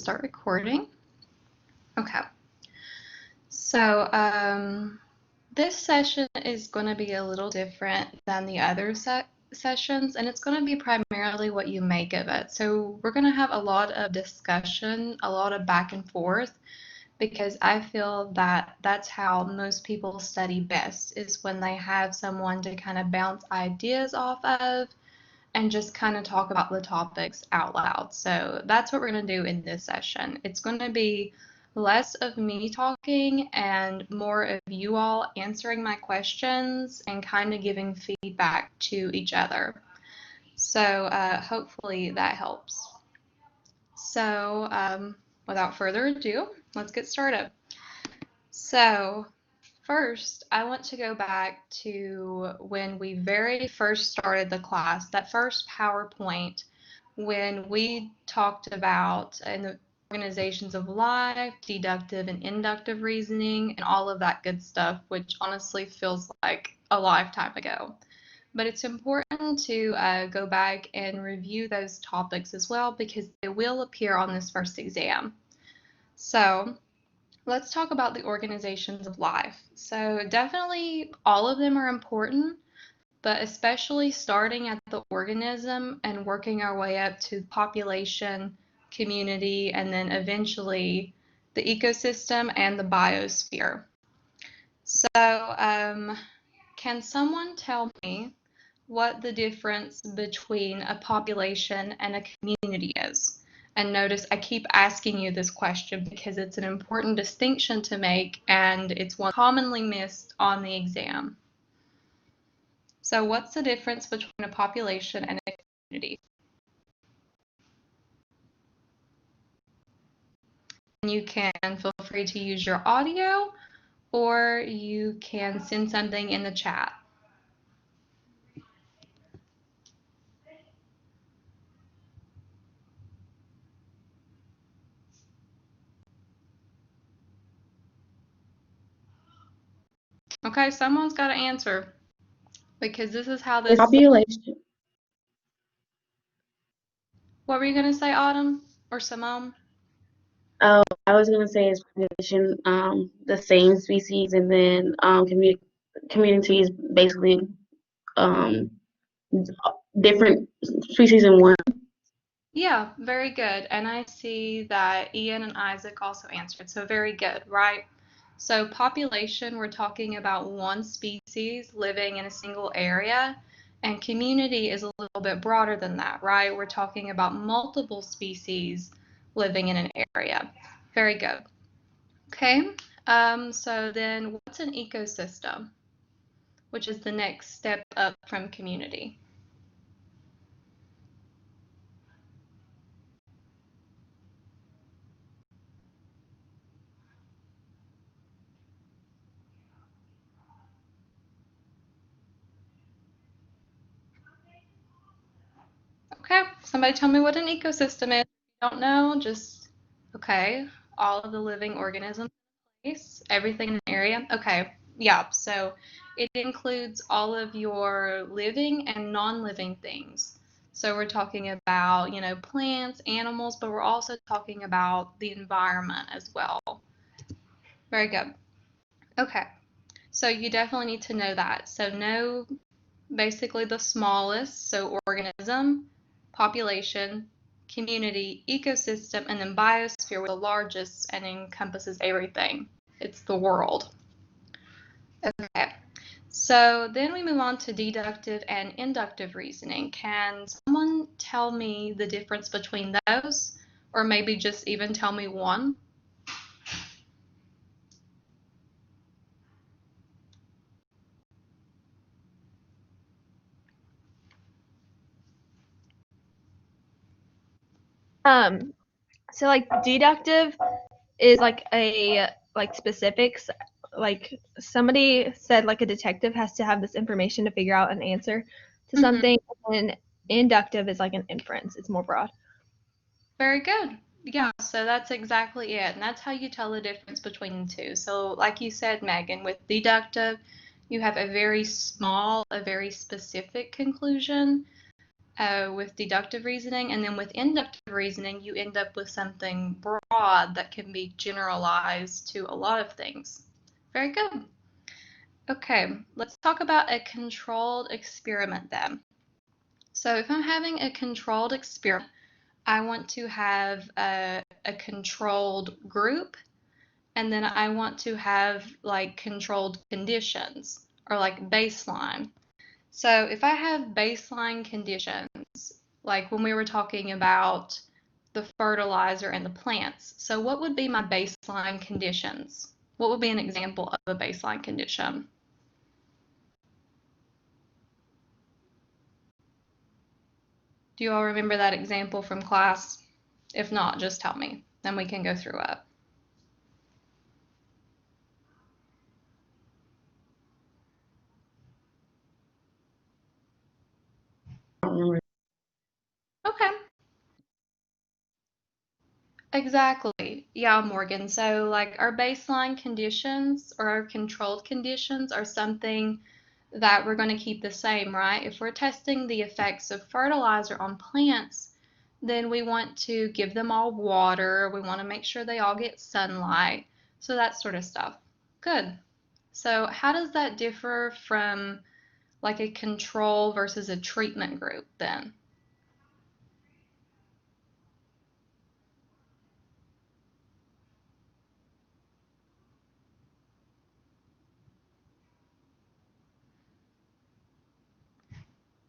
start recording. Okay. So this session is going to be a little different than the other sessions, and it's going to be primarily what you make of it. So we're going to have a lot of discussion, a lot of back and forth, because I feel that that's how most people study best, is when they have someone to kind of bounce ideas off of and just kind of talk about the topics out loud. So that's what we're going to do in this session. It's going to be less of me talking and more of you all answering my questions and kind of giving feedback to each other. So hopefully that helps. So without further ado, let's get started. So first, I want to go back to when we very first started the class, that first PowerPoint, when we talked about in the organizations of life, deductive and inductive reasoning, and all of that good stuff, which honestly feels like a lifetime ago. But it's important to go back and review those topics as well, because they will appear on this first exam. So let's talk about the organizations of life. So definitely all of them are important, but especially starting at the organism and working our way up to population, community, and then eventually the ecosystem and the biosphere. So can someone tell me what the difference between a population and a community is? And notice I keep asking you this question because it's an important distinction to make, and it's one commonly missed on the exam. So what's the difference between a population and a community? And you can feel free to use your audio, or you can send something in the chat. Okay, someone's got to answer, because this is how this population. What were you going to say, Autumn or Simone? I was gonna say is population, the same species, and then community is basically different species in one. Yeah, very good. And I see that Ian and Isaac also answered, so very good, right? So population, we're talking about one species living in a single area, and community is a little bit broader than that, right? We're talking about multiple species living in an area. Very good. Okay, so then what's an ecosystem, which is the next step up from community? Okay, somebody tell me what an ecosystem is. If you don't know, just, okay, all of the living organisms in place, everything in an area. Okay, yeah, so it includes all of your living and non-living things. So we're talking about, plants, animals, but we're also talking about the environment as well. Very good. Okay, so you definitely need to know that. So know basically the smallest, so organism, population, community, ecosystem, and then biosphere, the largest and encompasses everything. It's the world. Okay, so then we move on to deductive and inductive reasoning. Can someone tell me the difference between those, or maybe just even tell me one? So like deductive is like specifics. Like somebody said, like a detective has to have this information to figure out an answer to something, and inductive is like an inference. It's more broad. Very good. Yeah, so that's exactly it. And that's how you tell the difference between the two. So like you said, Megan, with deductive, you have a very small, a very specific conclusion. with deductive reasoning, and then with inductive reasoning, you end up with something broad that can be generalized to a lot of things. Very good. Okay, let's talk about a controlled experiment then. So if I'm having a controlled experiment, I want to have a controlled group, and then I want to have like controlled conditions or like baseline. So if I have baseline conditions, like when we were talking about the fertilizer and the plants, so what would be my baseline conditions? What would be an example of a baseline condition? Do you all remember that example from class? If not, just tell me, then we can go through it. I don't remember. Okay. Exactly. Yeah, Morgan. So like our baseline conditions or our controlled conditions are something that we're going to keep the same, right? If we're testing the effects of fertilizer on plants, then we want to give them all water. We want to make sure they all get sunlight. So that sort of stuff. Good. So how does that differ from like a control versus a treatment group then?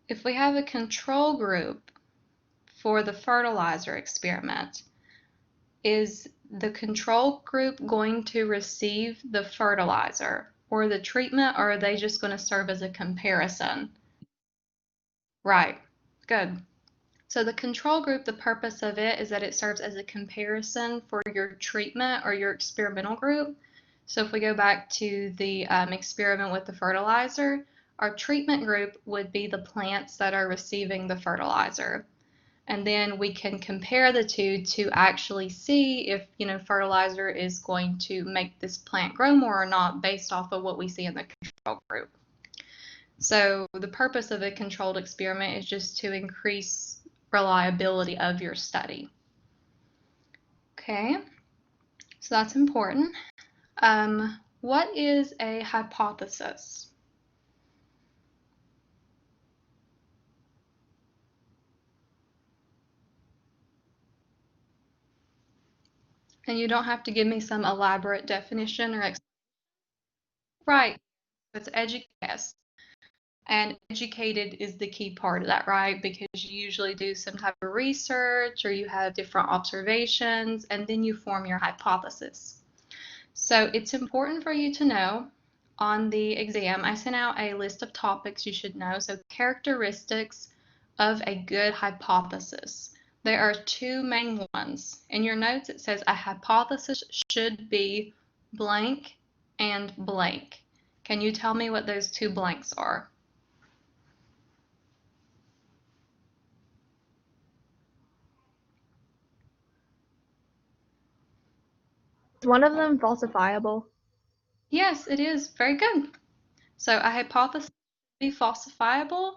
If we have a control group for the fertilizer experiment, is the control group going to receive the fertilizer or the treatment, or are they just going to serve as a comparison? Right, good. So the control group, the purpose of it is that it serves as a comparison for your treatment or your experimental group. So if we go back to the experiment with the fertilizer, our treatment group would be the plants that are receiving the fertilizer. And then we can compare the two to actually see if, fertilizer is going to make this plant grow more or not based off of what we see in the control group. So the purpose of a controlled experiment is just to increase reliability of your study. Okay, so that's important. What is a hypothesis? And you don't have to give me some elaborate definition or right. It's educate. And educated is the key part of that, right? Because you usually do some type of research or you have different observations and then you form your hypothesis. So it's important for you to know on the exam, I sent out a list of topics you should know. So characteristics of a good hypothesis. There are two main ones. In your notes, it says a hypothesis should be blank and blank. Can you tell me what those two blanks are? Is one of them falsifiable? Yes, it is. Very good. So a hypothesis should be falsifiable,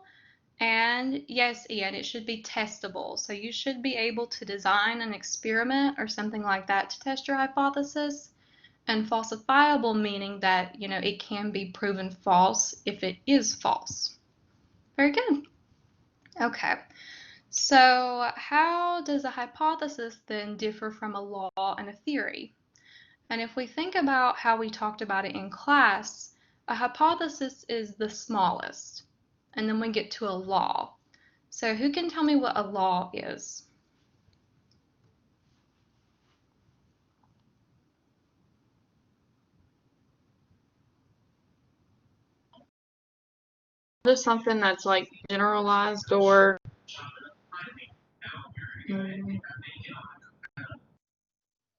and yes, Ian, it should be testable. So you should be able to design an experiment or something like that to test your hypothesis. And falsifiable meaning that, it can be proven false if it is false. Very good. Okay. So how does a hypothesis then differ from a law and a theory? And if we think about how we talked about it in class, a hypothesis is the smallest, and then we get to a law. So who can tell me what a law is? There's something that's like generalized or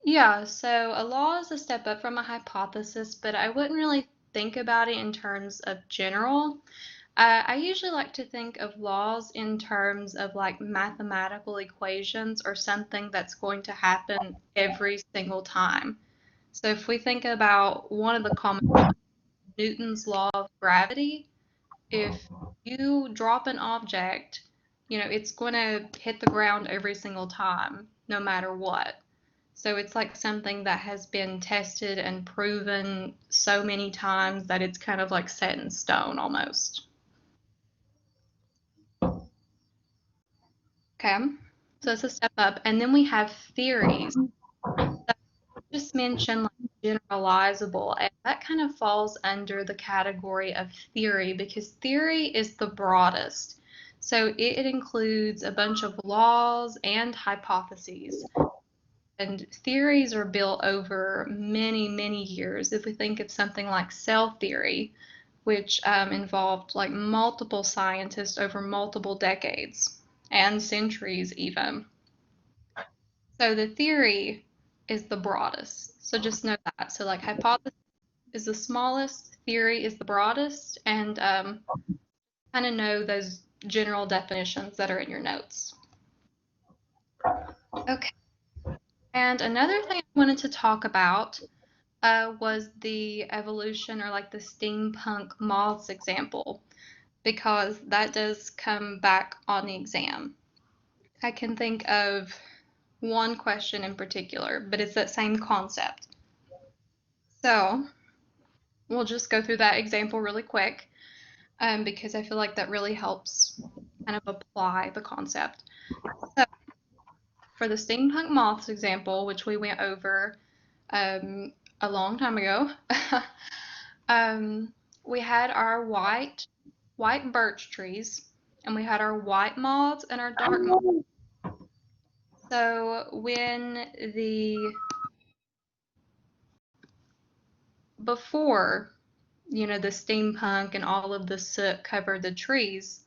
Yeah, so a law is a step up from a hypothesis, but I wouldn't really think about it in terms of general. I usually like to think of laws in terms of like mathematical equations or something that's going to happen every single time. So if we think about one of the common Newton's law of gravity, if you drop an object it's going to hit the ground every single time, no matter what. So it's like something that has been tested and proven so many times that it's kind of like set in stone almost. Okay, so it's a step up. And then we have theories. That just mentioned like generalizable, and that kind of falls under the category of theory because theory is the broadest. So it includes a bunch of laws and hypotheses. And theories are built over many, many years. If we think of something like cell theory, which involved like multiple scientists over multiple decades and centuries even. So the theory is the broadest. So just know that. So like hypothesis is the smallest, theory is the broadest, and kind of know those general definitions that are in your notes. Okay. And another thing I wanted to talk about was the evolution or like the steampunk moths example, because that does come back on the exam. I can think of one question in particular, but it's that same concept. So we'll just go through that example really quick because I feel like that really helps kind of apply the concept. So for the steampunk moths example, which we went over a long time ago, we had our white birch trees, and we had our white moths and our dark moths. So before, the steampunk and all of the soot covered the trees,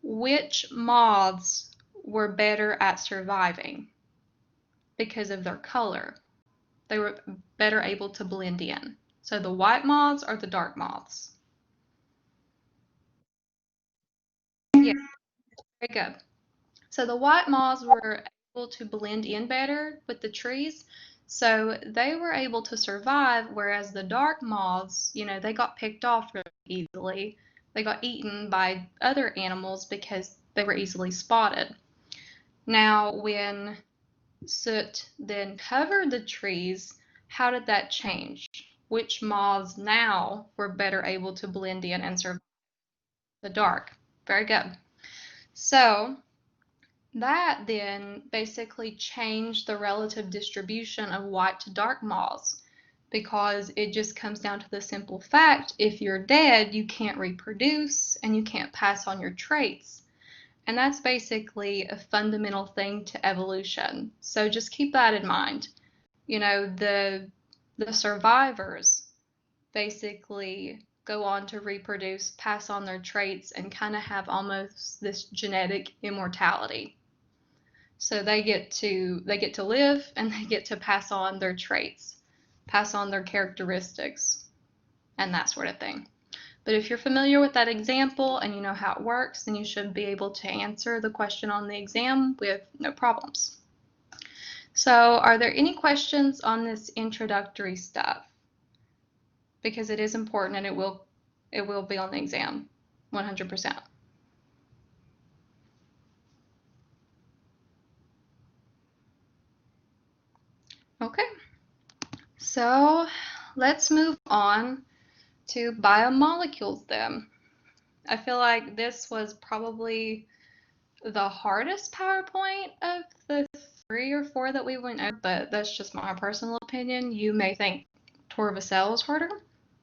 which moths were better at surviving because of their color? They were better able to blend in. So the white moths or the dark moths? Yeah, very good. So the white moths were able to blend in better with the trees, so they were able to survive, whereas the dark moths, they got picked off really easily. They got eaten by other animals because they were easily spotted. Now, when soot then covered the trees, how did that change? Which moths now were better able to blend in and survive the dark? Very good. So that then basically changed the relative distribution of white to dark moths, because it just comes down to the simple fact, if you're dead, you can't reproduce and you can't pass on your traits. And that's basically a fundamental thing to evolution. So just keep that in mind. The survivors basically go on to reproduce, pass on their traits, and kind of have almost this genetic immortality. So they get to live, and they get to pass on their traits, pass on their characteristics, and that sort of thing. But if you're familiar with that example and you know how it works, then you should be able to answer the question on the exam with no problems. So are there any questions on this introductory stuff? Because it is important and it will be on the exam, 100%. Okay, so let's move on to biomolecules then. I feel like this was probably the hardest PowerPoint of the 3 or 4 that we went over, but that's just my personal opinion. You may think tour of a cell is harder,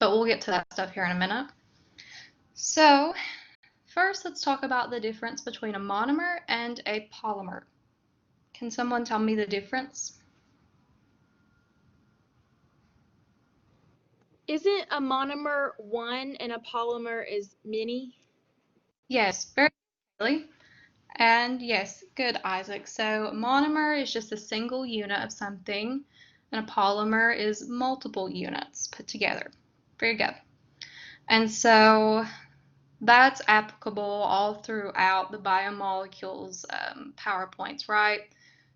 but we'll get to that stuff here in a minute. So first, let's talk about the difference between a monomer and a polymer. Can someone tell me the difference? Isn't a monomer one and a polymer is many? Yes, very clearly. And yes, good, Isaac. So monomer is just a single unit of something, and a polymer is multiple units put together. Very good. And so that's applicable all throughout the biomolecules PowerPoints, right?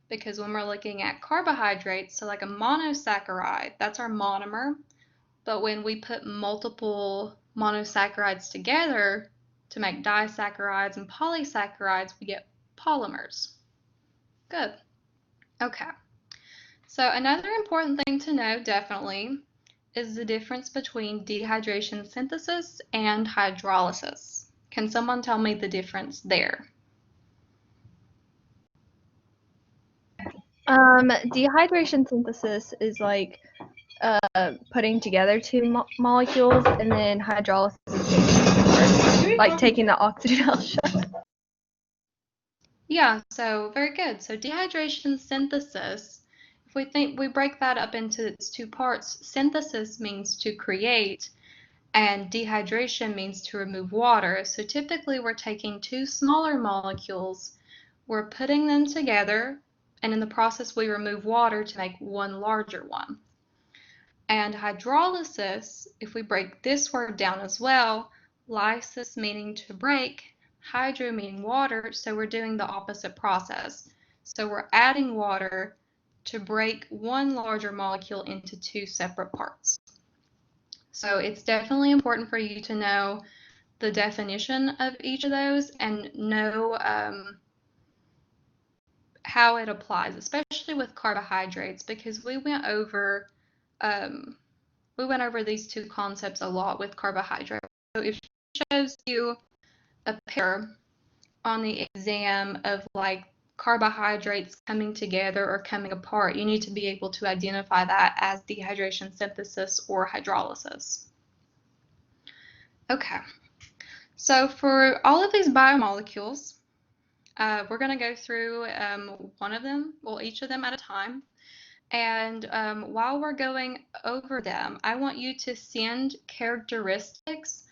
Because when we're looking at carbohydrates, so like a monosaccharide, that's our monomer. But when we put multiple monosaccharides together, to make disaccharides and polysaccharides, we get polymers. Good. Okay. So another important thing to know, definitely, is the difference between dehydration synthesis and hydrolysis. Can someone tell me the difference there? Dehydration synthesis is like putting together two molecules, and then hydrolysis is like taking the oxygen out. Yeah, so very good. So dehydration synthesis, if we break that up into its two parts, synthesis means to create and dehydration means to remove water. So typically we're taking two smaller molecules, we're putting them together, and in the process we remove water to make one larger one. And hydrolysis, if we break this word down as well, lysis meaning to break, hydro meaning water, so we're doing the opposite process. So we're adding water to break one larger molecule into two separate parts. So it's definitely important for you to know the definition of each of those and know how it applies, especially with carbohydrates, because we went over these two concepts a lot with carbohydrates. So if she shows you a pair on the exam of like carbohydrates coming together or coming apart, you need to be able to identify that as dehydration synthesis or hydrolysis. Okay, so for all of these biomolecules, we're going to go through one of them, well, each of them at a time. And while we're going over them, I want you to send characteristics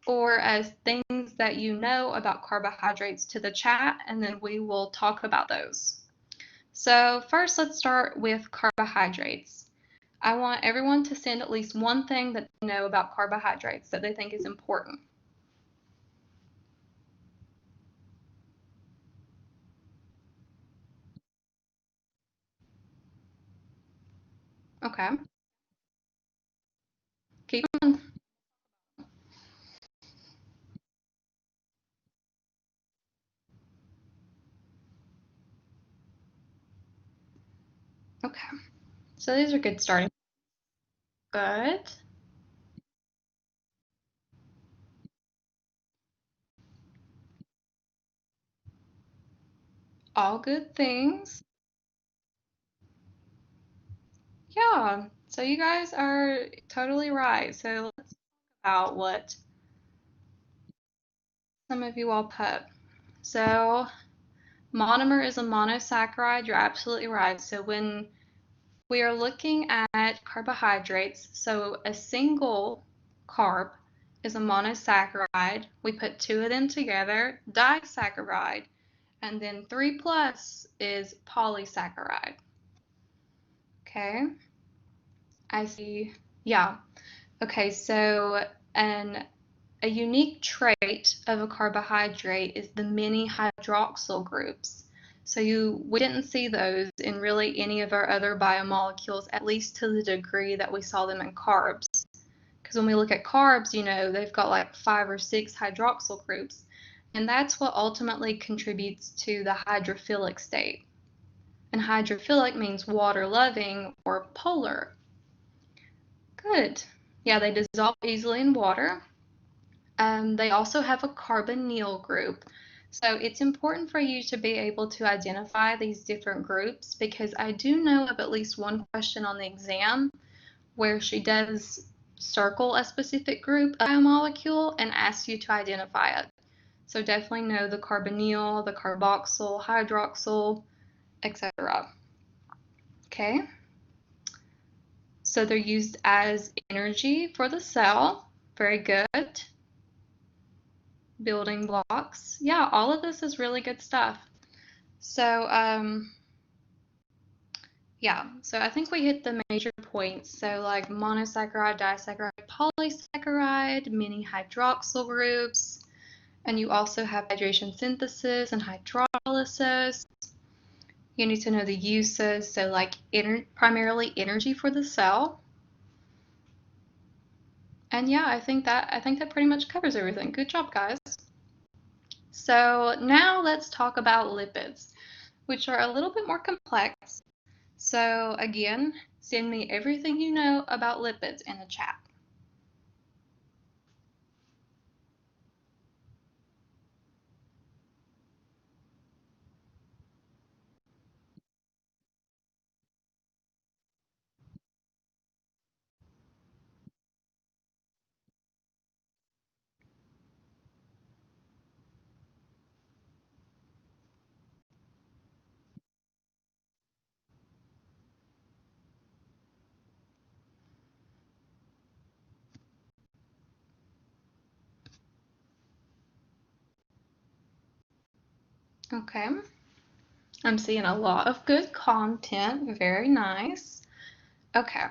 or as things that you know about carbohydrates to the chat, and then we will talk about those. So first, let's start with carbohydrates. I want everyone to send at least one thing that they know about carbohydrates that they think is important. Okay. Keep on. Okay. So these are good starting. Good. All good things. Yeah, so you guys are totally right. So let's talk about what some of you all put. So monomer is a monosaccharide. You're absolutely right. So when we are looking at carbohydrates, so a single carb is a monosaccharide. We put two of them together, disaccharide, and then 3 plus is polysaccharide. Okay, I see. Yeah. Okay, so a unique trait of a carbohydrate is the many hydroxyl groups. So we didn't see those in really any of our other biomolecules, at least to the degree that we saw them in carbs. Because when we look at carbs, you know, they've got like 5 or 6 hydroxyl groups. And that's what ultimately contributes to the hydrophilic state. And hydrophilic means water-loving or polar. Good. Yeah, they dissolve easily in water. They also have a carbonyl group. So it's important for you to be able to identify these different groups because I do know of at least one question on the exam where she does circle a specific group of biomolecule and asks you to identify it. So definitely know the carbonyl, the carboxyl, hydroxyl, etc. Okay. So they're used as energy for the cell. Very good. Building blocks. Yeah, all of this is really good stuff. So, yeah, so I think we hit the major points. So like monosaccharide, disaccharide, polysaccharide, many hydroxyl groups, and you also have hydration synthesis and hydrolysis. You need to know the uses, so like primarily energy for the cell. And yeah, I think that pretty much covers everything. Good job, guys. So now let's talk about lipids, which are a little bit more complex. So again, send me everything you know about lipids in the chat. Okay, I'm seeing a lot of good content, very nice. Okay,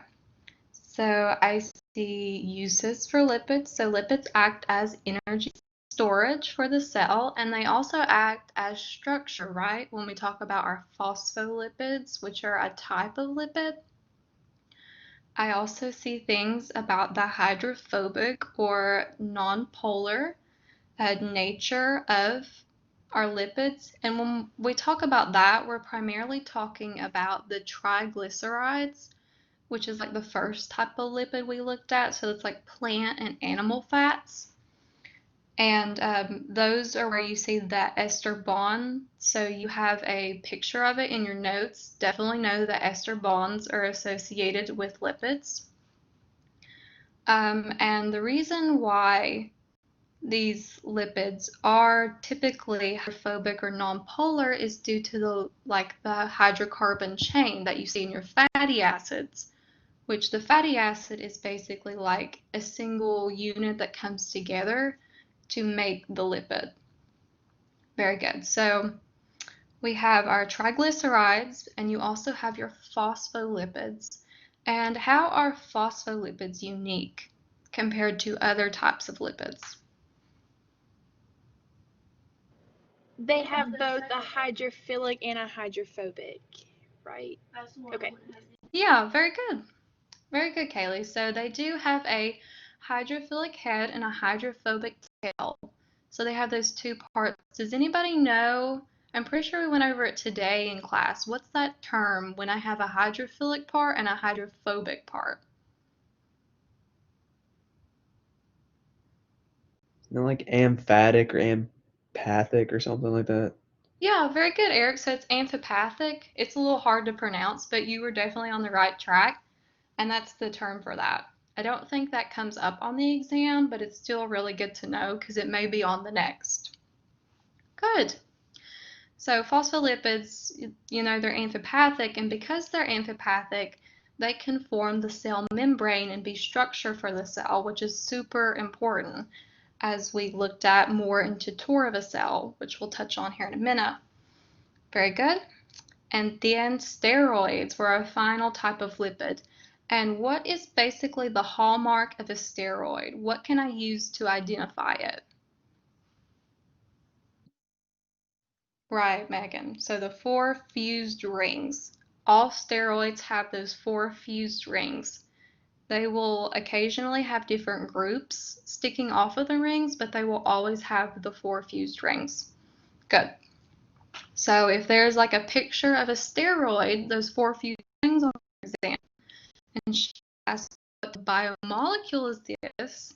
so I see uses for lipids. So lipids act as energy storage for the cell, and they also act as structure, right? When we talk about our phospholipids, which are a type of lipid. I also see things about the hydrophobic or nonpolar nature of our lipids. And when we talk about that, we're primarily talking about the triglycerides, which is like the first type of lipid we looked at. So it's like plant and animal fats. And those are where you see that ester bond. So you have a picture of it in your notes. Definitely know that ester bonds are associated with lipids. And the reason why these lipids are typically hydrophobic or nonpolar is due to the hydrocarbon chain that you see in your fatty acids, which the fatty acid is basically like a single unit that comes together to make the lipid. Very good. So we have our triglycerides, and you also have your phospholipids. And how are phospholipids unique compared to other types of lipids? They have both a hydrophilic and a hydrophobic, right? Okay. Yeah, very good. Very good, Kaylee. So they do have a hydrophilic head and a hydrophobic tail. So they have those two parts. Does anybody know? I'm pretty sure we went over it today in class. What's that term when I have a hydrophilic part and a hydrophobic part? Isn't it like amphatic or empathic or something like that? Yeah, very good, Eric. So it's amphipathic. It's a little hard to pronounce, but you were definitely on the right track, and that's the term for that. I don't think that comes up on the exam, but it's still really good to know because it may be on the next. Good. So phospholipids, you know, they're amphipathic, and because they're amphipathic, they can form the cell membrane and be structure for the cell, which is super important as we looked at more into tour of a cell, which we'll touch on here in a minute. Very good. And then steroids were a final type of lipid. And what is basically the hallmark of a steroid? What can I use to identify it? Right, Megan. So the four fused rings. All steroids have those four fused rings. They will occasionally have different groups sticking off of the rings, but they will always have the four fused rings. Good. So if there's like a picture of a steroid, those four fused rings on the exam, and she asks what the biomolecule is this,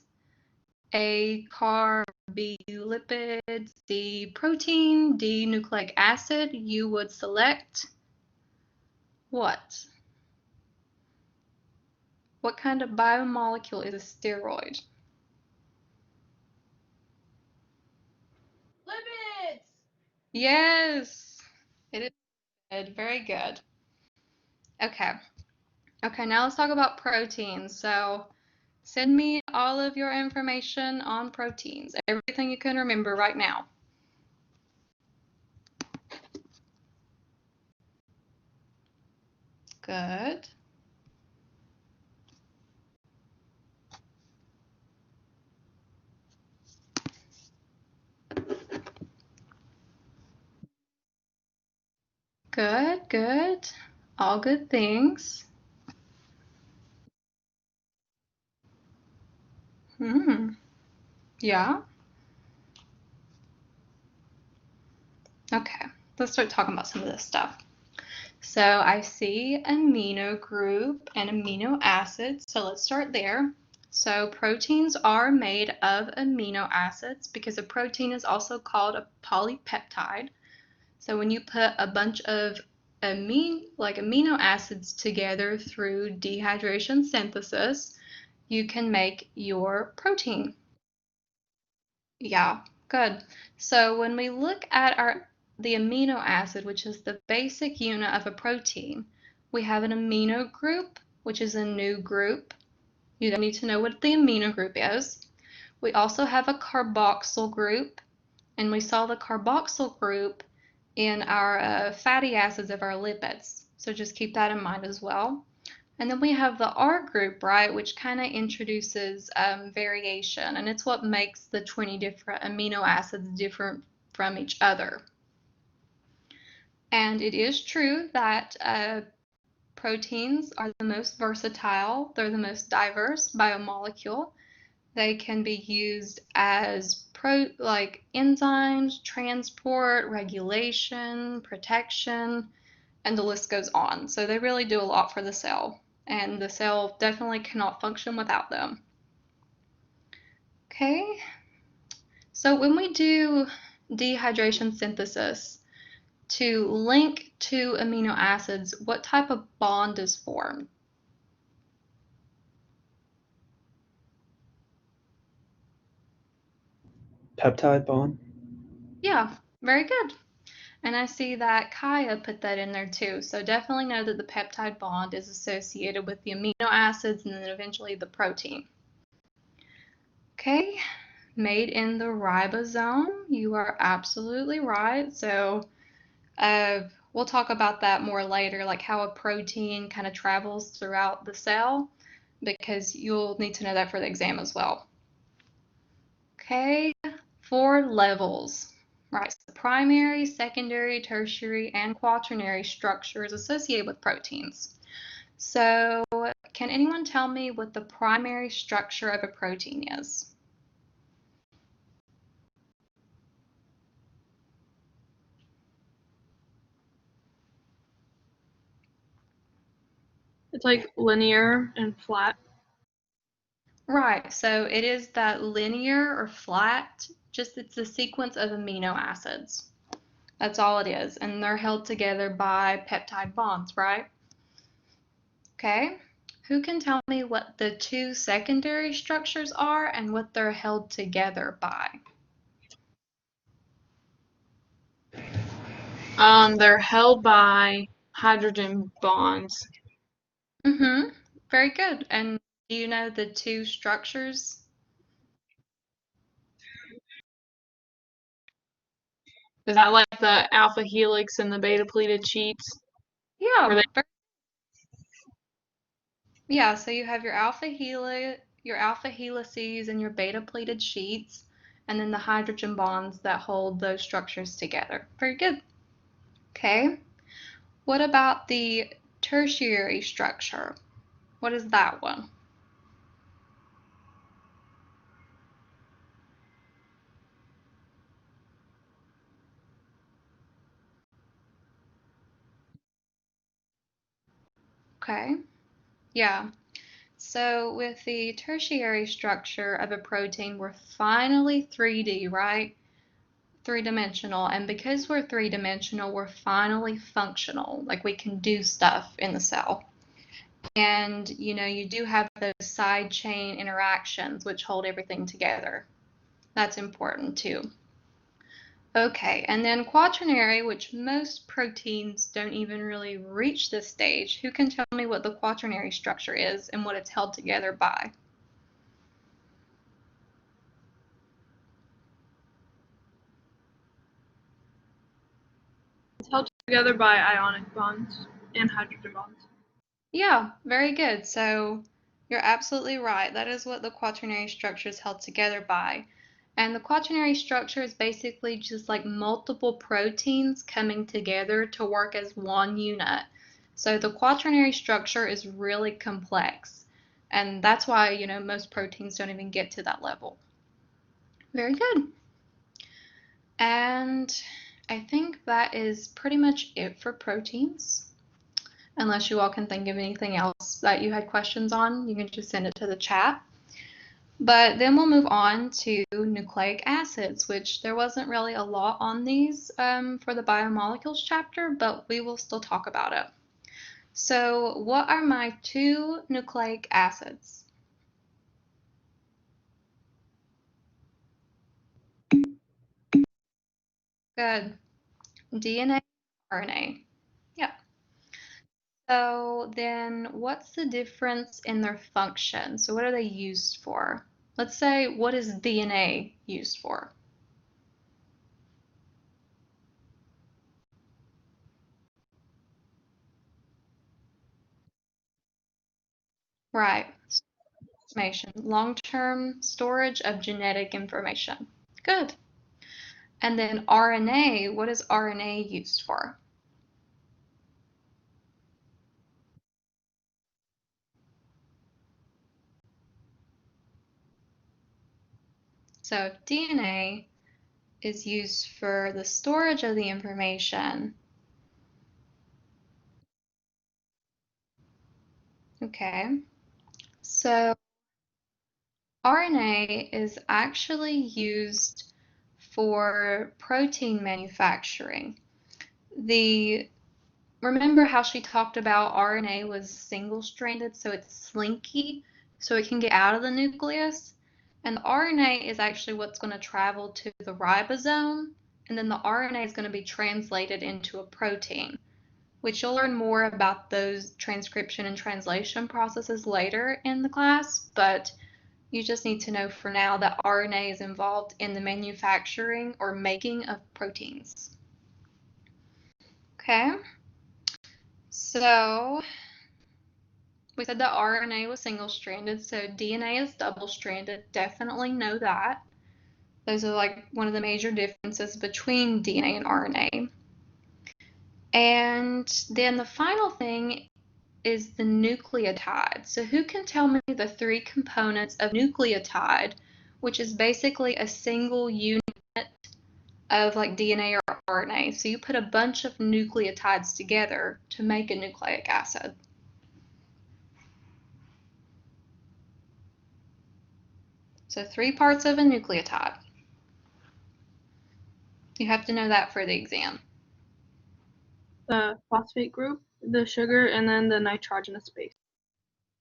A, carb, B, lipids, C, protein, D, nucleic acid, you would select what? What kind of biomolecule is a steroid? Lipids! Yes, it is good. Very good. Okay. Okay, now let's talk about proteins. So send me all of your information on proteins, everything you can remember right now. Good. Good, good. All good things. Yeah. Okay, let's start talking about some of this stuff. So I see amino group and amino acids, so let's start there. So proteins are made of amino acids because a protein is also called a polypeptide. So when you put a bunch of amino acids together through dehydration synthesis, you can make your protein. Yeah, good. So when we look at the amino acid, which is the basic unit of a protein, we have an amino group, which is a new group. You don't need to know what the amino group is. We also have a carboxyl group, and we saw the carboxyl group in our fatty acids of our lipids. So just keep that in mind as well. And then we have the R group, right, which kind of introduces variation, and it's what makes the 20 different amino acids different from each other. And it is true that proteins are the most versatile, they're the most diverse biomolecule. They can be used as enzymes, transport, regulation, protection, and the list goes on. So they really do a lot for the cell, and the cell definitely cannot function without them. Okay, so when we do dehydration synthesis to link two amino acids, what type of bond is formed? Peptide bond. Yeah, very good. And I see that Kaya put that in there too. So definitely know that the peptide bond is associated with the amino acids and then eventually the protein. Okay, made in the ribosome. You are absolutely right. So we'll talk about that more later, like how a protein kind of travels throughout the cell, because you'll need to know that for the exam as well. Okay, 4 levels. Right, so primary, secondary, tertiary, and quaternary structures associated with proteins. So can anyone tell me what the primary structure of a protein is? It's like linear and flat. Right, so it is that linear or flat, just it's a sequence of amino acids. That's all it is, and they're held together by peptide bonds, right? Okay, who can tell me what the 2 secondary structures are and what they're held together by? They're held by hydrogen bonds. Mm-hmm. Very good. And do you know the 2 structures? Is that like the alpha helix and the beta pleated sheets? Yeah. They... Yeah, so you have your alpha helices and your beta pleated sheets, and then the hydrogen bonds that hold those structures together. Very good. Okay. What about the tertiary structure? What is that one? Okay. Yeah. So with the tertiary structure of a protein, we're finally 3D, right? 3-dimensional, and because we're 3-dimensional, we're finally functional, like we can do stuff in the cell. And you do have those side chain interactions which hold everything together. That's important too. Okay, and then quaternary, which most proteins don't even really reach this stage. Who can tell me what the quaternary structure is and what it's held together by? It's held together by ionic bonds and hydrogen bonds. Yeah, very good. So you're absolutely right. That is what the quaternary structure is held together by. And the quaternary structure is basically just like multiple proteins coming together to work as one unit. So the quaternary structure is really complex. And that's why, most proteins don't even get to that level. Very good. And I think that is pretty much it for proteins. Unless you all can think of anything else that you had questions on, you can just send it to the chat. But then we'll move on to nucleic acids, which there wasn't really a lot on these for the Biomolecules chapter, but we will still talk about it. So what are my 2 nucleic acids? Good. DNA, RNA. Yeah. So then what's the difference in their function? So what are they used for? Let's say, what is DNA used for? Right. Information. Long-term storage of genetic information. Good. And then RNA, what is RNA used for? So DNA is used for the storage of the information. Okay. So RNA is actually used for protein manufacturing. Remember how she talked about RNA was single-stranded, so it's slinky, so it can get out of the nucleus? And the RNA is actually what's going to travel to the ribosome, and then the RNA is going to be translated into a protein, which you'll learn more about those transcription and translation processes later in the class, but you just need to know for now that RNA is involved in the manufacturing or making of proteins. Okay, so we said that RNA was single-stranded, so DNA is double-stranded. Definitely know that. Those are like one of the major differences between DNA and RNA. And then the final thing is the nucleotide. So who can tell me the 3 components of nucleotide, which is basically a single unit of like DNA or RNA. So you put a bunch of nucleotides together to make a nucleic acid. So 3 parts of a nucleotide. You have to know that for the exam. The phosphate group, the sugar, and then the nitrogenous base.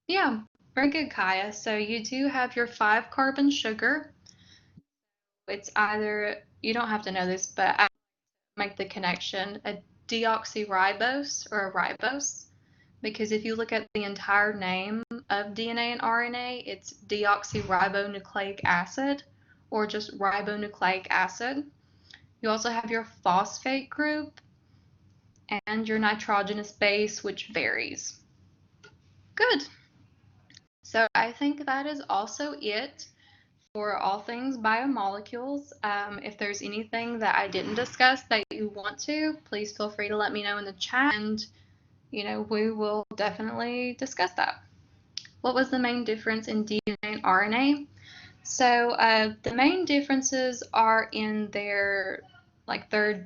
Yeah, very good, Kaya. So you do have your 5-carbon sugar. It's either, you don't have to know this, but I make the connection, a deoxyribose or a ribose, because if you look at the entire name of DNA and RNA, it's deoxyribonucleic acid or just ribonucleic acid. You also have your phosphate group and your nitrogenous base, which varies. Good. So I think that is also it for all things biomolecules. If there's anything that I didn't discuss that you want to, please feel free to let me know in the chat, and we will definitely discuss that. What was the main difference in DNA and RNA? So the main differences are in their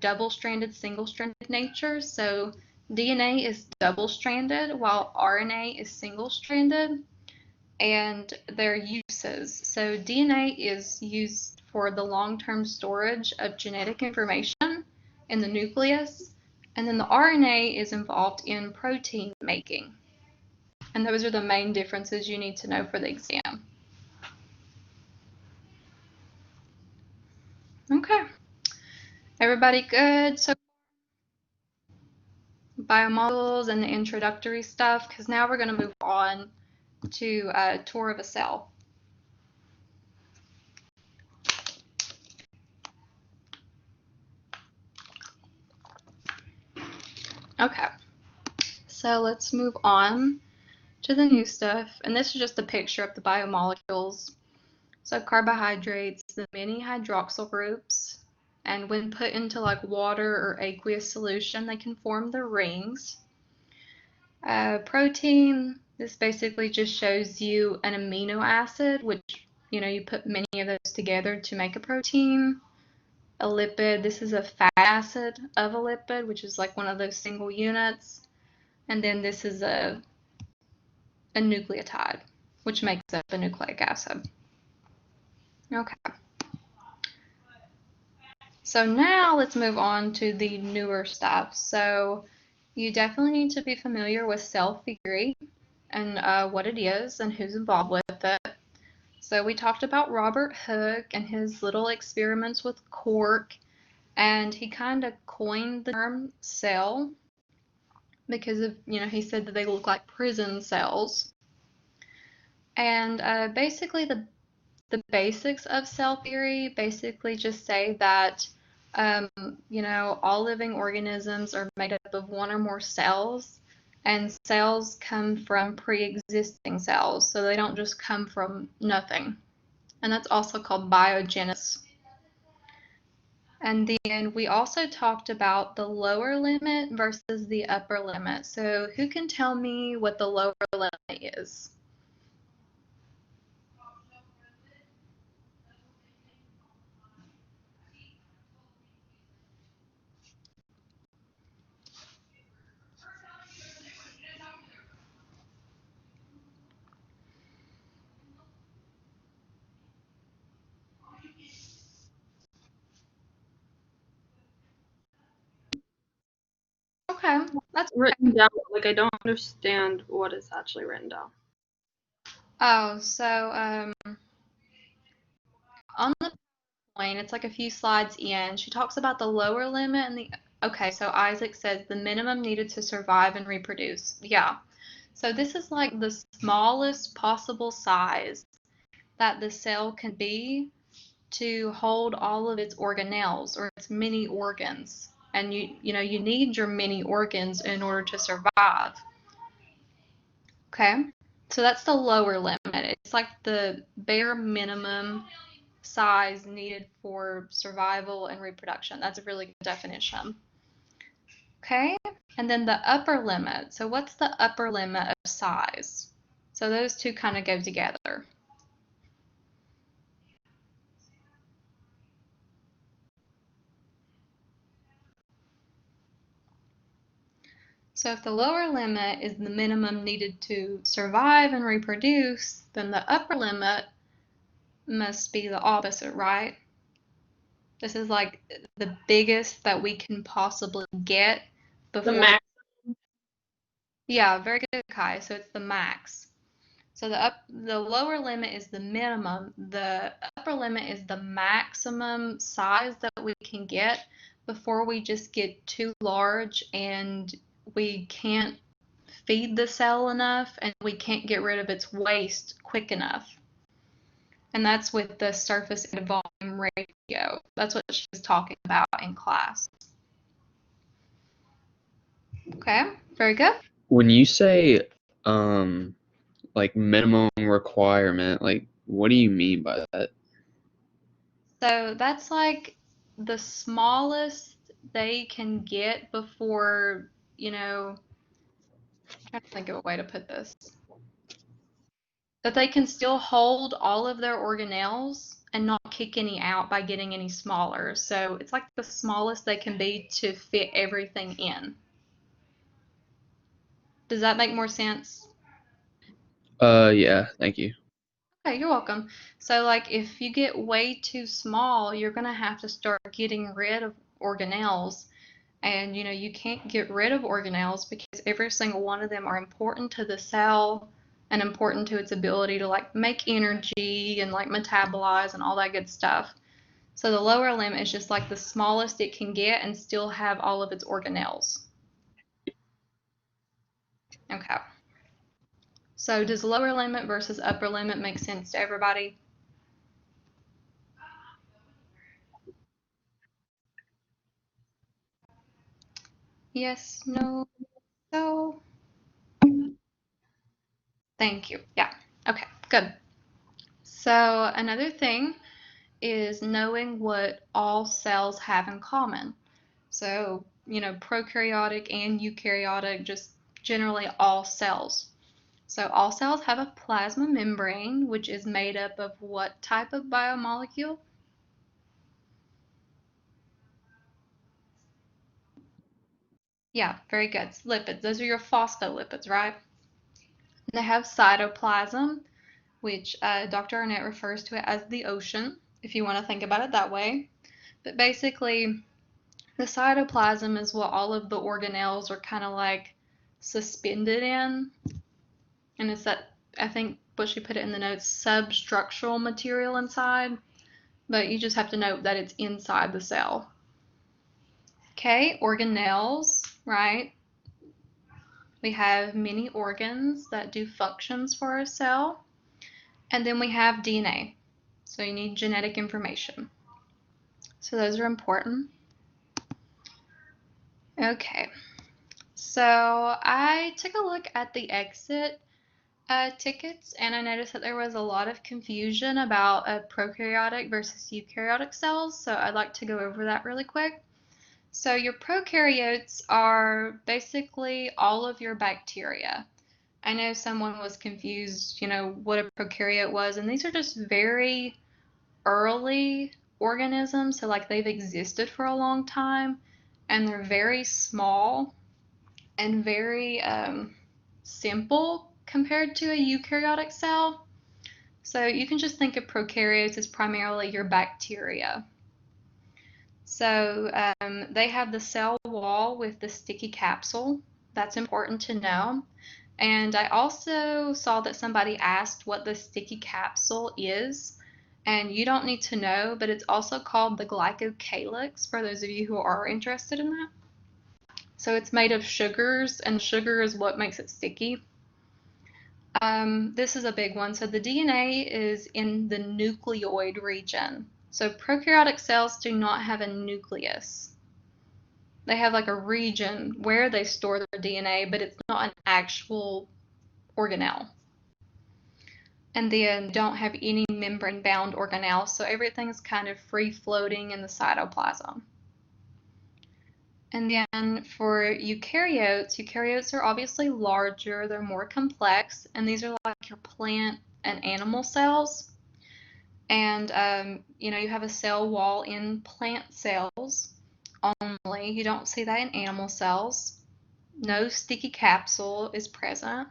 double-stranded, single-stranded nature. So DNA is double-stranded while RNA is single-stranded, and their uses. So DNA is used for the long-term storage of genetic information in the nucleus, and then the RNA is involved in protein making. And those are the main differences you need to know for the exam. Okay. Everybody good? So biomolecules and the introductory stuff, because now we're going to move on to a tour of a cell. Okay. So let's move on to the new stuff. And this is just a picture of the biomolecules. So carbohydrates, the many hydroxyl groups, and when put into like water or aqueous solution, they can form the rings. Protein, this basically just shows you an amino acid, which, you put many of those together to make a protein. a lipid. This is a fat acid of a lipid, which is like one of those single units. And then this is a nucleotide, which makes up a nucleic acid. Okay. So now let's move on to the newer stuff. So you definitely need to be familiar with cell theory and what it is and who's involved with it. So we talked about Robert Hooke and his little experiments with cork, and he kind of coined the term cell because of, he said that they look like prison cells. And basically the basics of cell theory basically just say that all living organisms are made up of one or more cells, and cells come from pre-existing cells, so they don't just come from nothing. And that's also called biogenesis. And then we also talked about the lower limit versus the upper limit. So who can tell me what the lower limit is? Okay, that's written down. Like, I don't understand what is actually written down. Oh, so on the point, it's like a few slides in, she talks about the lower limit and the, okay, so Isaac says the minimum needed to survive and reproduce. Yeah. So this is like the smallest possible size that the cell can be to hold all of its organelles or its mini organs. And you need your mini organs in order to survive. Okay? So that's the lower limit. It's like the bare minimum size needed for survival and reproduction. That's a really good definition. Okay, and then the upper limit. So what's the upper limit of size? So those two kind of go together. So if the lower limit is the minimum needed to survive and reproduce, then the upper limit must be the opposite, right? This is like the biggest that we can possibly get before. The max. Yeah, very good, Kai. So it's the max. So the lower limit is the minimum. The upper limit is the maximum size that we can get before we just get too large and we can't feed the cell enough and we can't get rid of its waste quick enough. And that's with the surface to volume ratio. That's what she was talking about in class. Okay, very good. When you say like minimum requirement, like what do you mean by that? So that's like the smallest they can get before, I'm trying to think of a way to put this. That they can still hold all of their organelles and not kick any out by getting any smaller. So it's like the smallest they can be to fit everything in. Does that make more sense? Yeah, thank you. Okay, you're welcome. So like if you get way too small, you're going to have to start getting rid of organelles. And you can't get rid of organelles because every single one of them are important to the cell and important to its ability to like make energy and like metabolize and all that good stuff. So the lower limit is just like the smallest it can get and still have all of its organelles. Okay. So does lower limit versus upper limit make sense to everybody? Yes, no, so. Thank you. Yeah. Okay, good. So another thing is knowing what all cells have in common. So, prokaryotic and eukaryotic, just generally all cells. So all cells have a plasma membrane, which is made up of what type of biomolecule? Yeah, very good. Lipids. Those are your phospholipids, right? They have cytoplasm, which Dr. Arnett refers to it as the ocean, if you want to think about it that way. But basically, the cytoplasm is what all of the organelles are kind of like suspended in. And it's that, I think what she put it in the notes, substructural material inside. But you just have to note that it's inside the cell. Okay, organelles, right? We have many organs that do functions for a cell. And then we have DNA. So you need genetic information. So those are important. Okay, so I took a look at the exit tickets, and I noticed that there was a lot of confusion about prokaryotic versus eukaryotic cells, so I'd like to go over that really quick. So your prokaryotes are basically all of your bacteria. I know someone was confused, what a prokaryote was, and these are just very early organisms, so like they've existed for a long time, and they're very small and very simple compared to a eukaryotic cell. So you can just think of prokaryotes as primarily your bacteria. So they have the cell wall with the sticky capsule. That's important to know. And I also saw that somebody asked what the sticky capsule is. And you don't need to know, but it's also called the glycocalyx for those of you who are interested in that. So it's made of sugars, and sugar is what makes it sticky. This is a big one. So the DNA is in the nucleoid region. So prokaryotic cells do not have a nucleus. They have like a region where they store their DNA, but it's not an actual organelle. And then don't have any membrane-bound organelles, so everything's kind of free-floating in the cytoplasm. And then for eukaryotes are obviously larger, they're more complex, and these are like your plant and animal cells. And, you have a cell wall in plant cells only. You don't see that in animal cells. No sticky capsule is present.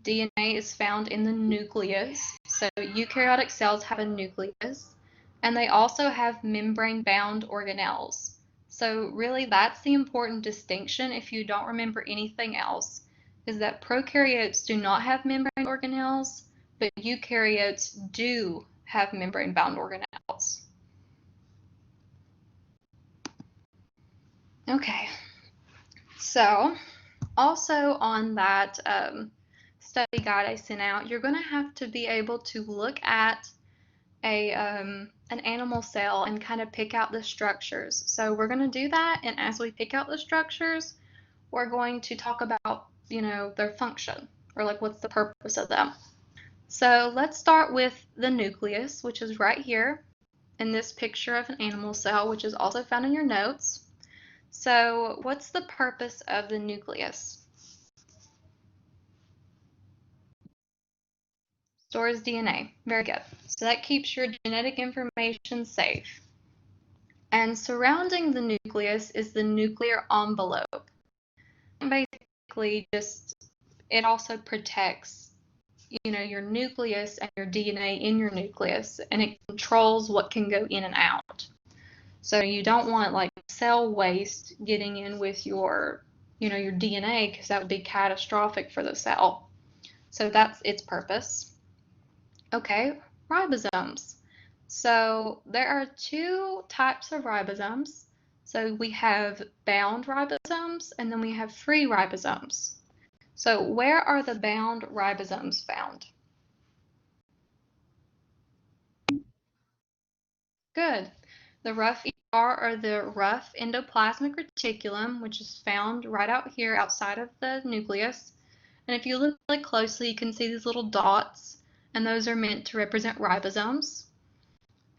DNA is found in the nucleus. So eukaryotic cells have a nucleus, and they also have membrane-bound organelles. So really that's the important distinction, if you don't remember anything else, is that prokaryotes do not have membrane organelles, but eukaryotes do have membrane-bound organelles. Okay, so also on that study guide I sent out, you're going to have to be able to look at an animal cell and kind of pick out the structures. So we're going to do that, and as we pick out the structures, we're going to talk about, their function, or like what's the purpose of them. So let's start with the nucleus, which is right here in this picture of an animal cell, which is also found in your notes. So what's the purpose of the nucleus? Stores DNA. Very good. So that keeps your genetic information safe. And surrounding the nucleus is the nuclear envelope. Basically, it also protects, your nucleus and your DNA in your nucleus, and it controls what can go in and out. So you don't want like cell waste getting in with your, your DNA, because that would be catastrophic for the cell. So that's its purpose. Okay, ribosomes. So there are two types of ribosomes. So we have bound ribosomes, and then we have free ribosomes. So where are the bound ribosomes found? Good. The rough ER, or the rough endoplasmic reticulum, which is found right out here outside of the nucleus. And if you look really closely, you can see these little dots, and those are meant to represent ribosomes.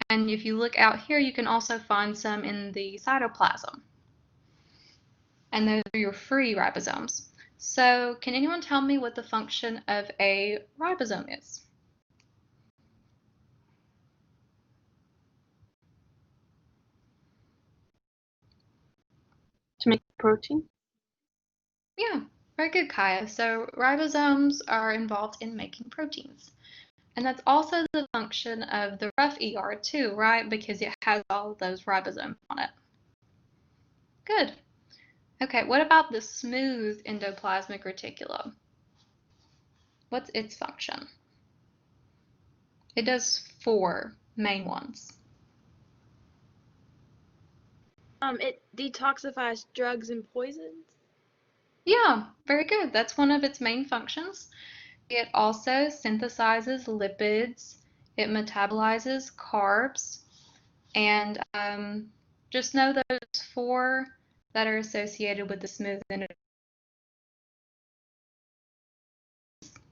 And if you look out here, you can also find some in the cytoplasm. And those are your free ribosomes. So can anyone tell me what the function of a ribosome is? To make protein? Yeah, very good, Kaya. So ribosomes are involved in making proteins. And that's also the function of the rough ER too, right? Because it has all of those ribosomes on it. Good. Okay, what about the smooth endoplasmic reticulum? What's its function? It does 4 main ones. It detoxifies drugs and poisons. Yeah, very good. That's one of its main functions. It also synthesizes lipids, it metabolizes carbs, and just know those 4 that are associated with the smooth endoplasmic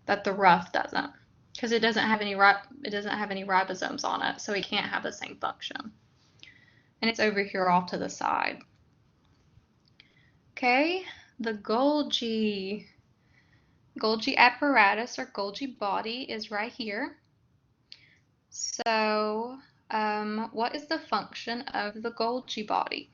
that the rough doesn't, because it doesn't have any ribosomes on it, so it can't have the same function. And it's over here off to the side. Okay, the Golgi apparatus or Golgi body is right here. So, what is the function of the Golgi body?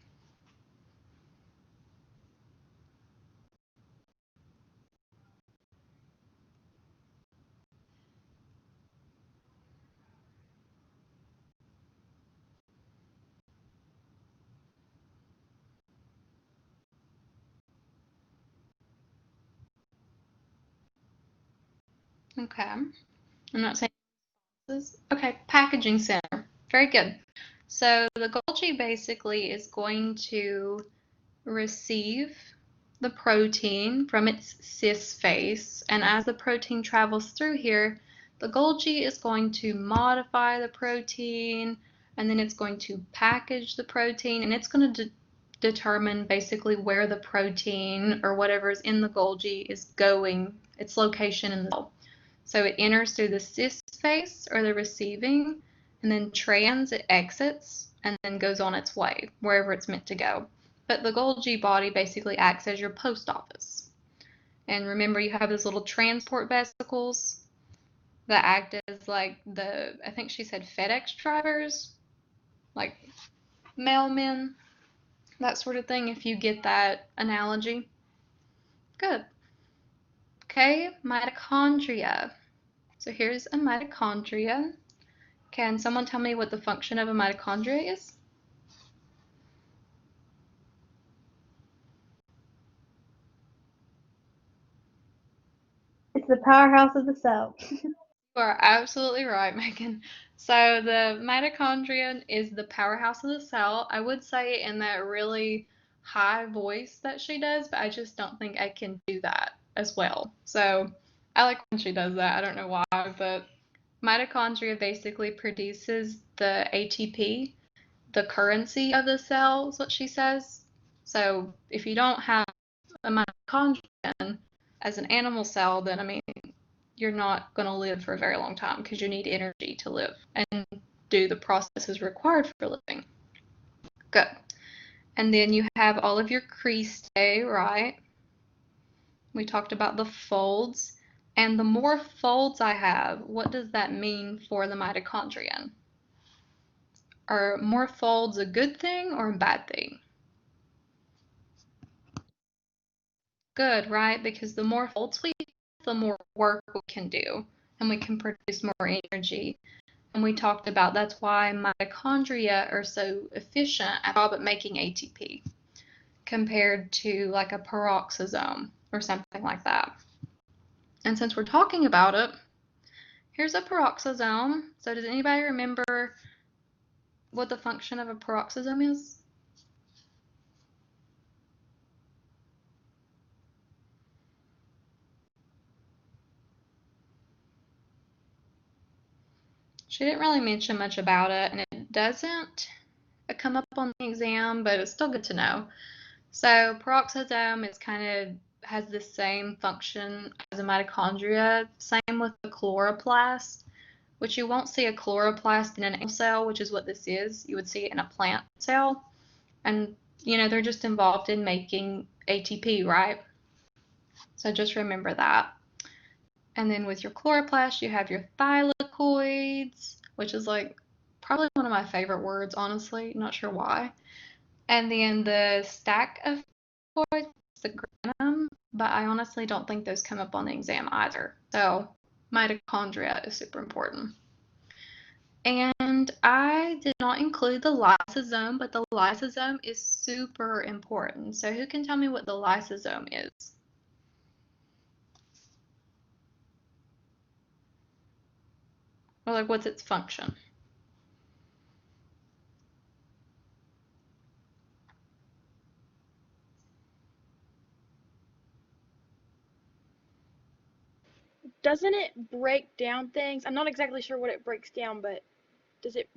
Okay, I'm not saying this is, okay, packaging center. Very good. So the Golgi basically is going to receive the protein from its cis phase, and as the protein travels through here, the Golgi is going to modify the protein, and then it's going to package the protein, and it's going to determine basically where the protein or whatever is in the Golgi is going, its location in the cell. So it enters through the cis phase or the receiving, and then trans, it exits, and then goes on its way wherever it's meant to go. But the Golgi body basically acts as your post office. And remember, you have those little transport vesicles that act as like I think she said FedEx drivers, like mailmen, that sort of thing, if you get that analogy. Good. Okay, mitochondria. So here's a mitochondria. Can someone tell me what the function of a mitochondria is? It's the powerhouse of the cell. You are absolutely right, Megan. So the mitochondria is the powerhouse of the cell. I would say in that really high voice that she does, but I just don't think I can do that as well. So I like when she does that. I don't know why, but mitochondria basically produces the ATP, the currency of the cell, is what she says. So if you don't have a mitochondria as an animal cell, then I mean, you're not going to live for a very long time because you need energy to live and do the processes required for living. Good. And then you have all of your cristae, right? We talked about the folds. And the more folds I have, what does that mean for the mitochondrion? Are more folds a good thing or a bad thing? Good, right? Because the more folds we have, the more work we can do, and we can produce more energy. And we talked about that's why mitochondria are so efficient at all but making ATP compared to like a peroxisome or something like that. And since we're talking about it, here's a peroxisome. So does anybody remember what the function of a peroxisome is? She didn't really mention much about it, and it doesn't come up on the exam, but it's still good to know. So peroxisome is kind of has the same function as a mitochondria. Same with the chloroplast, which you won't see a chloroplast in an animal cell, which is what this is. You would see it in a plant cell. And, you know, they're just involved in making ATP, right? So just remember that. And then with your chloroplast, you have your thylakoids, which is like probably one of my favorite words, honestly. Not sure why. And then the stack of thylakoids, the granum, but I honestly don't think those come up on the exam either. So mitochondria is super important. And I did not include the lysosome, but the lysosome is super important. So who can tell me what the lysosome is? Or like, what's its function? Doesn't it break down things? I'm not exactly sure what it breaks down, but does it?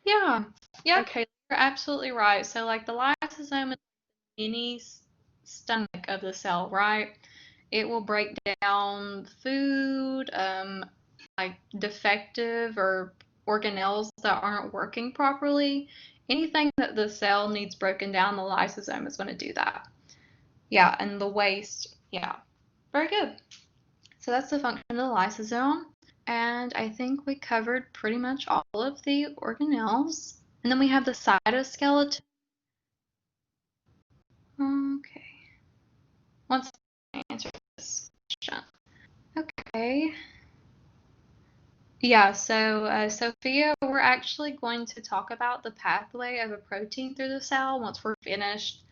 Yeah, yeah, Okay. Kayla, you're absolutely right. So like the lysosome is the mini stomach of the cell, right? It will break down food, like defective or organelles that aren't working properly. Anything that the cell needs broken down, the lysosome is going to do that. Yeah, and the waste, yeah. Very good. So that's the function of the lysosome. And I think we covered pretty much all of the organelles. And then we have the cytoskeleton. Okay. Once I answer this question. Okay. Yeah, so Sophia, we're actually going to talk about the pathway of a protein through the cell once we're finished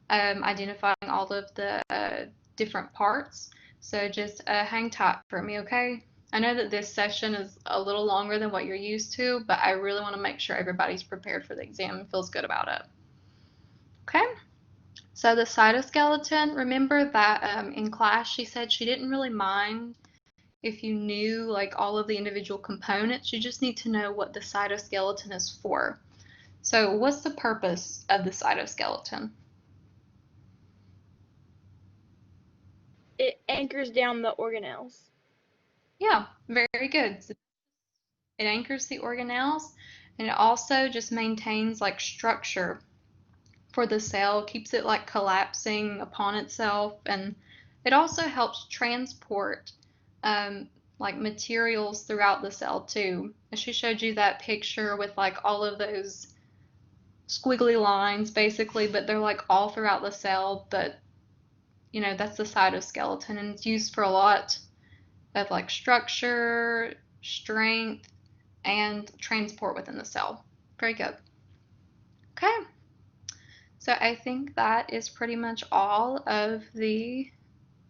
identifying all of the different parts. So just hang tight for me, okay? I know that this session is a little longer than what you're used to, but I really want to make sure everybody's prepared for the exam and feels good about it. Okay? So the cytoskeleton, remember that in class she said she didn't really mind if you knew like all of the individual components. You just need to know what the cytoskeleton is for. So what's the purpose of the cytoskeleton? It anchors down the organelles. Yeah, very good. So it anchors the organelles, and it also just maintains like structure for the cell, keeps it like collapsing upon itself, and it also helps transport like materials throughout the cell too. And she showed you that picture with like all of those squiggly lines basically, but they're like all throughout the cell. But you know, that's the cytoskeleton, and it's used for a lot of like structure, strength, and transport within the cell. Very good. Okay. So I think that is pretty much all of the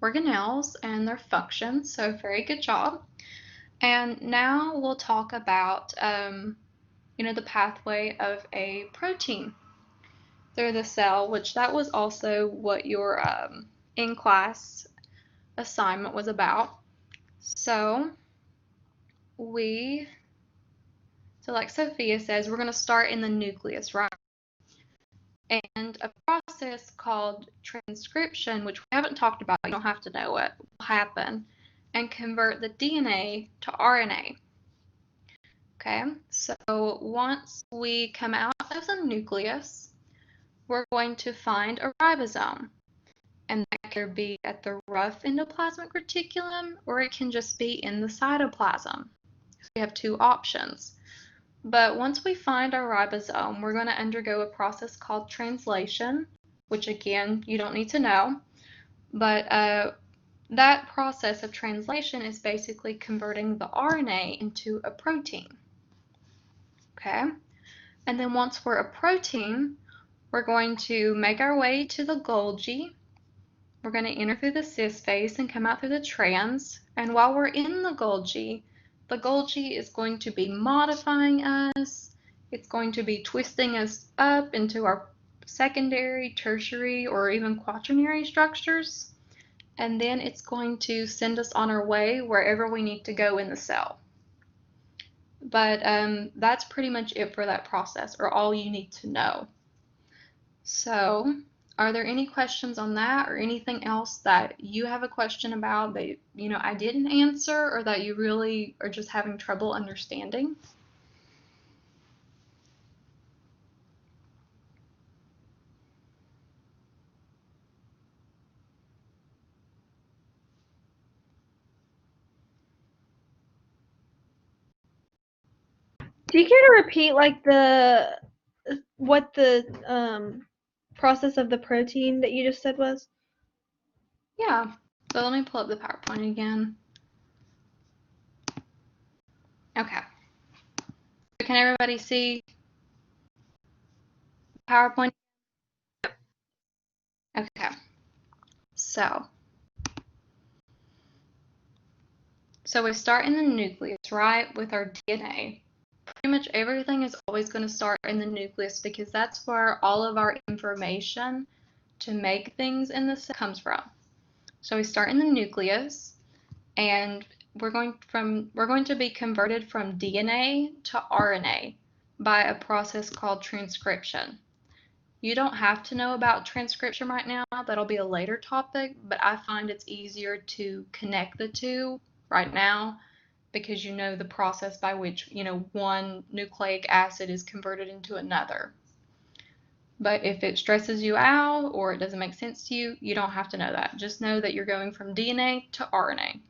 organelles and their functions. So very good job. And now we'll talk about, the pathway of a protein through the cell, which that was also what your in-class assignment was about. So like Sophia says, we're going to start in the nucleus, right? And a process called transcription, which we haven't talked about, you don't have to know it, will happen and convert the DNA to RNA. Okay, so once we come out of the nucleus, we're going to find a ribosome. And that could be at the rough endoplasmic reticulum, or it can just be in the cytoplasm. So we have two options. But once we find our ribosome, we're going to undergo a process called translation, which again, you don't need to know. But that process of translation is basically converting the RNA into a protein. Okay? And then once we're a protein, we're going to make our way to the Golgi. We're going to enter through the cis phase and come out through the trans. And while we're in the Golgi is going to be modifying us. It's going to be twisting us up into our secondary, tertiary, or even quaternary structures. And then it's going to send us on our way wherever we need to go in the cell. But that's pretty much it for that process, or all you need to know. So, are there any questions on that, or anything else that you have a question about that I didn't answer, or that you really are just having trouble understanding? Do you care to repeat like what the process of the protein that you just said was? Yeah, so let me pull up the PowerPoint again. Okay. So can everybody see PowerPoint? Okay. So we start in the nucleus, right, with our DNA. Pretty much everything is always going to start in the nucleus because that's where all of our information to make things in the cell comes from. So we start in the nucleus, and we're going to be converted from DNA to RNA by a process called transcription. You don't have to know about transcription right now. That'll be a later topic, but I find it's easier to connect the two right now because you know the process by which, one nucleic acid is converted into another. But if it stresses you out or it doesn't make sense to you, you don't have to know that. Just know that you're going from DNA to RNA.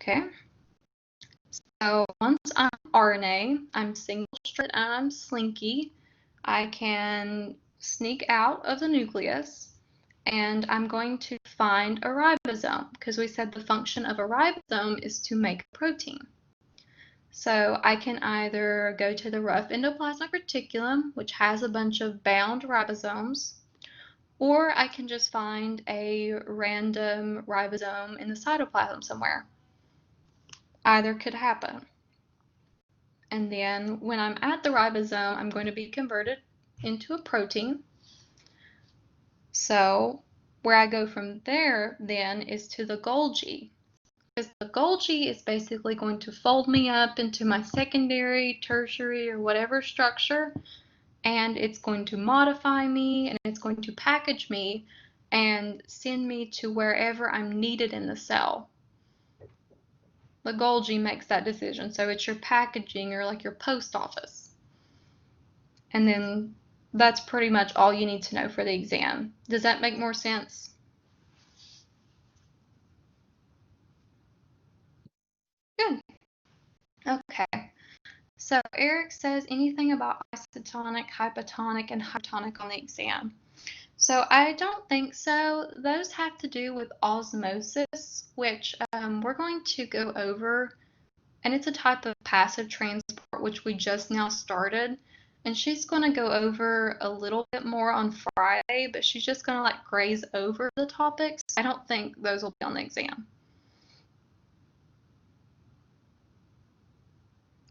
Okay? So once I'm RNA, I'm single-stranded and I'm slinky. I can sneak out of the nucleus, and I'm going to find a ribosome because we said the function of a ribosome is to make protein. So I can either go to the rough endoplasmic reticulum, which has a bunch of bound ribosomes, or I can just find a random ribosome in the cytoplasm somewhere. Either could happen. And then when I'm at the ribosome, I'm going to be converted into a protein. So where I go from there then is to the Golgi. Because the Golgi is basically going to fold me up into my secondary, tertiary, or whatever structure, and it's going to modify me, and it's going to package me and send me to wherever I'm needed in the cell. The Golgi makes that decision, so it's your packaging or like your post office. And then that's pretty much all you need to know for the exam. Does that make more sense? Good. Okay. So Eric says anything about isotonic, hypotonic, and hypotonic on the exam. So I don't think so. Those have to do with osmosis, which we're going to go over, and it's a type of passive transport, which we just now started. And she's going to go over a little bit more on Friday, but she's just going to like graze over the topics. I don't think those will be on the exam.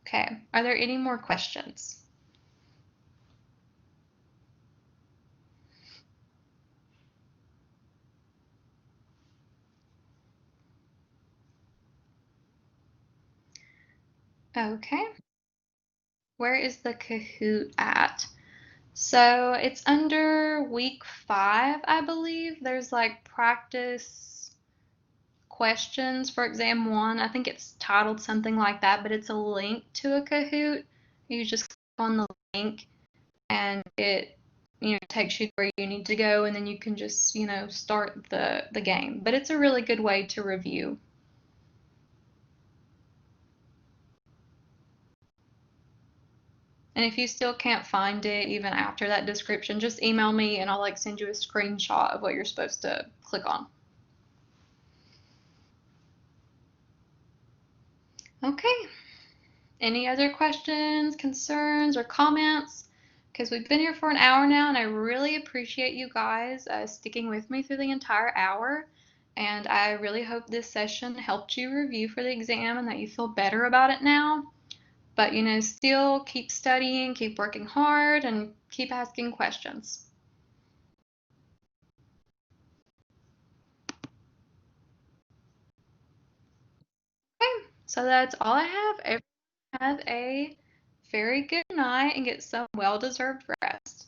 Okay, are there any more questions? Okay. Where is the Kahoot at? So it's under week 5, I believe. There's like practice questions for exam 1. I think it's titled something like that, but it's a link to a Kahoot. You just click on the link and it takes you where you need to go, and then you can just start the game. But it's a really good way to review. And if you still can't find it even after that description, just email me and I'll like send you a screenshot of what you're supposed to click on. Okay. Any other questions, concerns, or comments? Because we've been here for an hour now, and I really appreciate you guys sticking with me through the entire hour. And I really hope this session helped you review for the exam and that you feel better about it now. But, still keep studying, keep working hard, and keep asking questions. Okay, so that's all I have. Everyone have a very good night and get some well-deserved rest.